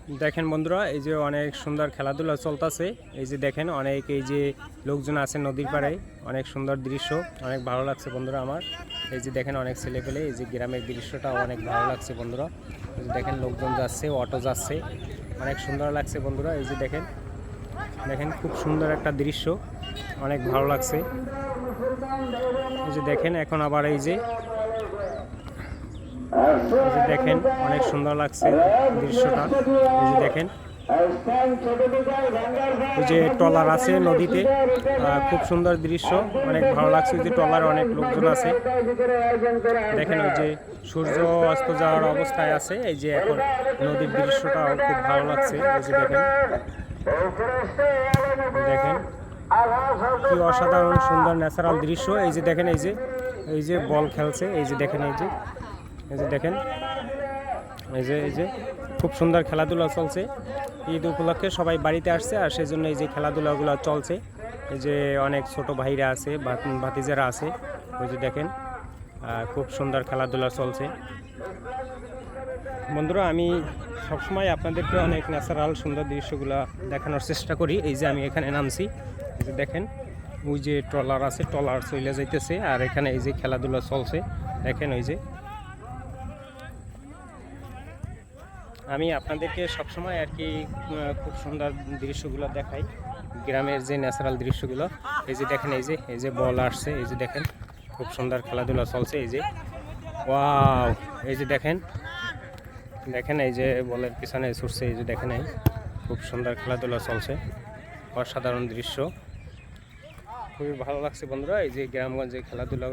দেখেন বন্ধুরা, এই যে অনেক সুন্দর খেলাধুলা চলতেছে। এই যে দেখেন অনেক এই যে লোকজন আছে নদীর পাড়ে, অনেক সুন্দর দৃশ্য, অনেক ভালো লাগছে বন্ধুরা আমার। এই যে দেখেন অনেক ছেলে পেলে, এই যে গ্রামের দৃশ্যটা অনেক ভালো লাগছে বন্ধুরা। এই যে দেখেন লোকজন যাচ্ছে, অটো যাচ্ছে, অনেক সুন্দর লাগছে বন্ধুরা। এই যে দেখেন দেখেন খুব সুন্দর একটা দৃশ্য, অনেক ভালো লাগছে। এই যে দেখেন এখন আবার এই যে দেখেন অনেক সুন্দর লাগছে দৃশ্যটা। এই যে দেখেন ওই যে ট্রলার আছে নদীতে, খুব সুন্দর দৃশ্য, অনেক ভালো লাগছে। যে ট্রলারে অনেক লোকজন আছে, দেখেন ওই যে সূর্য অস্ত যাওয়ার অবস্থায় আছে। এই যে এখন নদীর দৃশ্যটাও খুব ভালো লাগছে। এই যে দেখেন দেখেন কি অসাধারণ সুন্দর ন্যাচারাল দৃশ্য। এই যে দেখেন এই যে বল খেলছে। এই যে দেখেন এই যে দেখেন এই যে খুব সুন্দর খেলাধুলা চলছে। ঈদ উপলক্ষে সবাই বাড়িতে আসছে, আর সেজন্য এই যে খেলাধুলাগুলো চলছে। এই যে অনেক ছোট ভাইরা আছে, ভাতিজারা আছে। ওই যে দেখেন খুব সুন্দর খেলাধুলা চলছে বন্ধুরা। আমি সবসময় আপনাদেরকে অনেক ন্যাচারাল সুন্দর দৃশ্যগুলো দেখানোর চেষ্টা করি। এই যে আমি এখানে নামছি, এই যে দেখেন ওই যে ট্রলার আছে, ট্রলার চলে যাইতেছে, আর এখানে এই যে খেলাধুলা চলছে। দেখেন ওই যে আমি আপনাদেরকে সবসময় আর কি খুব সুন্দর দৃশ্যগুলো দেখাই, গ্রামের যে ন্যাচারাল দৃশ্যগুলো। এই যে দেখেন এই যে বল আসছে। এই যে দেখেন খুব সুন্দর খেলাধুলা চলছে। এই যে ওয়াও, এই যে দেখেন দেখেন এই যে বলের পিছনে ছুটছে। এই যে দেখেন এই খুব সুন্দর খেলাধুলা চলছে, অসাধারণ দৃশ্য, খুবই ভালো লাগছে বন্ধুরা। এই যে গ্রামগঞ্জে খেলাধুলা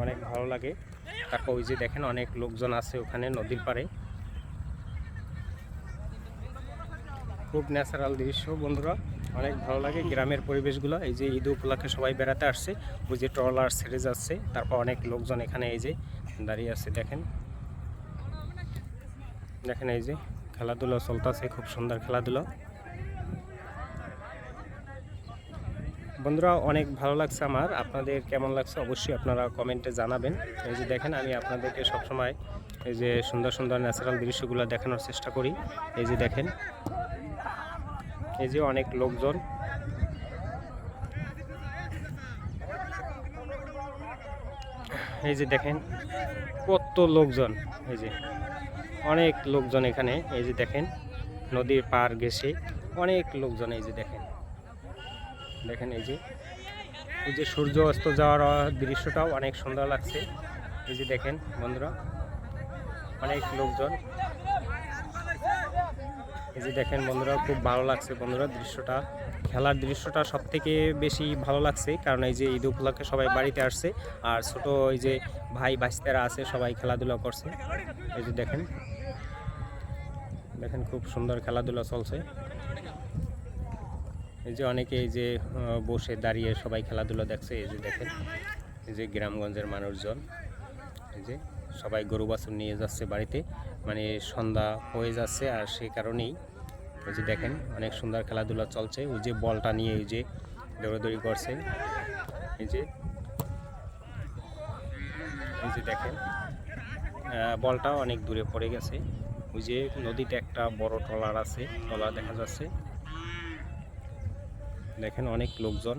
অনেক ভালো লাগে। তারপর ওই যে দেখেন অনেক লোকজন আছে ওখানে নদীর পাড়ে, খুব ন্যাচারাল দৃশ্য বন্ধুরা, অনেক ভালো লাগে গ্রামের পরিবেশগুলো। এই যে ঈদ উপলক্ষে সবাই বেড়াতে আসছে, ওই যে ট্রলার ছেড়ে যাচ্ছে, তারপর অনেক লোকজন এখানে এই যে দাঁড়িয়ে আছে। দেখেন দেখেন এই যে খেলাধুলা চলতেছে, খুব সুন্দর খেলাধুলা বন্ধুরা, অনেক ভালো লাগছে আমার। আপনাদের কেমন লাগছে অবশ্যই আপনারা কমেন্টে জানাবেন। এই যে দেখেন আমি আপনাদেরকে সবসময় এই যে সুন্দর সুন্দর ন্যাচারাল দৃশ্যগুলো দেখানোর চেষ্টা করি। এই যে দেখেন এই যে অনেক লোকজন, এই যে দেখেন কত লোকজন, এই যে অনেক লোকজন এখানে। এই যে দেখেন নদীর পার ঘেঁষে অনেক লোকজন। এই যে দেখেন দেখেন এই যে সূর্য অস্ত যাওয়ার দৃশ্যটাও অনেক সুন্দর লাগছে। এই যে দেখেন বন্ধুরা অনেক লোকজন। এই যে দেখেন বন্ধুরা খুব ভালো লাগছে বন্ধুরা দৃশ্যটা, খেলার দৃশ্যটা সব থেকে বেশি ভালো লাগছে, কারণ এই যে ঈদ উপলক্ষে সবাই বাড়িতে আসছে, আর ছোট এই যে ভাই ভাস্তারা আছে সবাই খেলাধুলা করছে। এই যে দেখেন দেখেন খুব সুন্দর খেলাধুলা চলছে। এই যে অনেকে এই যে বসে দাঁড়িয়ে সবাই খেলাধুলা দেখছে। এই যে দেখেন এই যে গ্রামগঞ্জের মানুষজন, এই যে সবাই গরু বাছুর নিয়ে যাচ্ছে বাড়িতে, মানে সন্ধ্যা হয়ে যাচ্ছে, আর সেই কারণেই এই যে দেখেন অনেক সুন্দর খেলাধুলা চলছে। ওই যে বলটা নিয়ে এই যে দৌড়াদৌড়ি করছে। এই যে দেখেন বলটাও অনেক দূরে পড়ে গেছে। ওই যে নদীতে একটা বড় ট্রলার আছে, ট্রলার দেখা যাচ্ছে। দেখেন অনেক লোকজন।